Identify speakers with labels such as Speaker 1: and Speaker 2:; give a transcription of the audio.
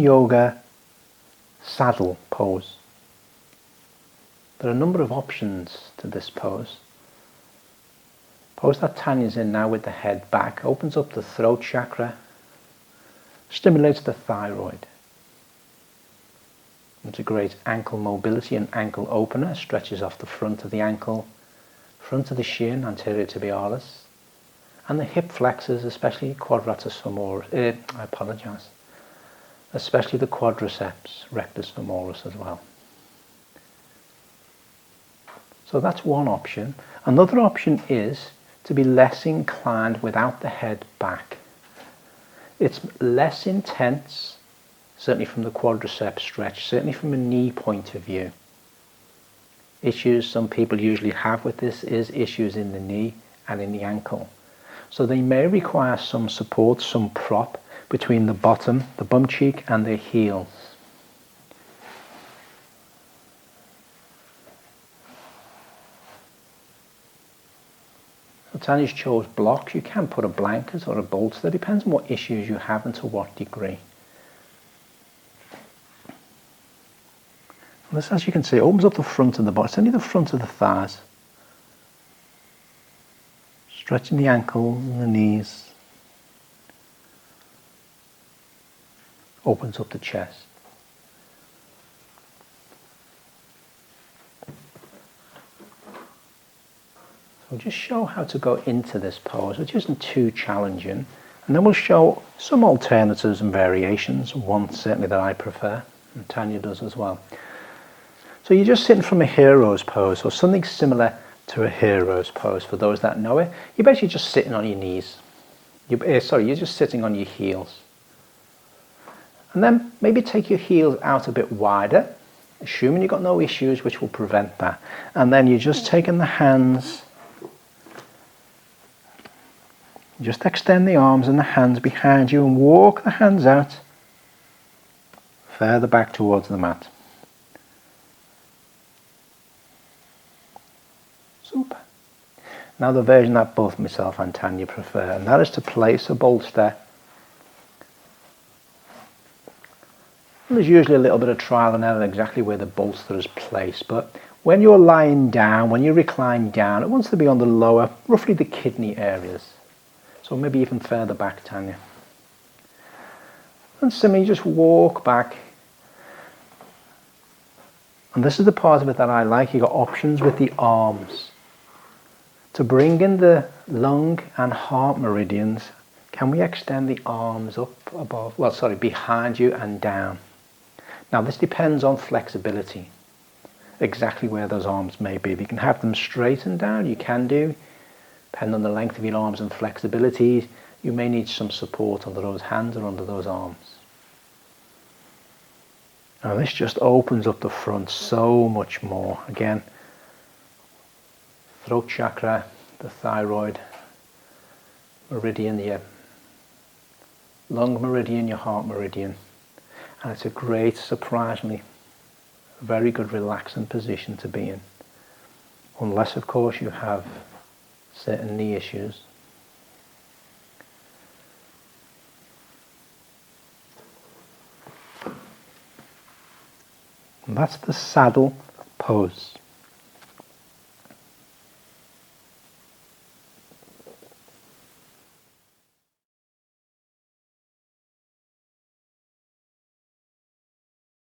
Speaker 1: yoga saddle pose. There are a number of options to this pose. Pose that Tanya's in now with the head back opens up the throat chakra, stimulates the thyroid. It's a great ankle mobility and ankle opener, stretches off the front of the ankle, front of the shin, anterior tibialis, and the hip flexors, especially quadratus femoris, especially the quadriceps rectus femoris as well. So that's one option. Another option is to be less inclined without the head back. It's less intense, certainly from the quadriceps stretch, certainly from a knee point of view. Issues some people usually have with this is issues in the knee and in the ankle. So they may require some support, some prop between the bottom, the bum cheek, and their heels. Tanya's chose blocks. You can put a blanket or a bolster. It depends on what issues you have and to what degree. And this, as you can see, opens up the front of the body. It's only the front of the thighs. Stretching the ankles and the knees. Opens up the chest. We'll just show how to go into this pose, which isn't too challenging, and then we'll show some alternatives and variations, one certainly that I prefer, and Tanya does as well. So you're just sitting from a hero's pose, or something similar to a hero's pose for those that know it. You're basically just sitting on your knees. You're just sitting on your heels. And then maybe take your heels out a bit wider, assuming you've got no issues which will prevent that. And then you're just taking the hands. Just extend the arms and the hands behind you and walk the hands out further back towards the mat. Super. Now the version that both myself and Tanya prefer, and that is to place a bolster. And there's usually a little bit of trial and error exactly where the bolster is placed, but when you're lying down, when you recline down, it wants to be on the lower, roughly the kidney areas. So maybe even further back, Tanya. And similarly, just walk back. And this is the part of it that I like. You've got options with the arms. To bring in the lung and heart meridians, can we extend the arms up above, behind you and down? Now this depends on flexibility. Exactly where those arms may be. If you can have them straightened down, you can do. Depending on the length of your arms and flexibility, you may need some support under those hands or under those arms. Now this just opens up the front so much more. Again, throat chakra, the thyroid, meridian, your lung meridian, your heart meridian. And it's a great, surprisingly, very good relaxing position to be in. Unless, of course, you have certain knee issues. And that's the saddle pose.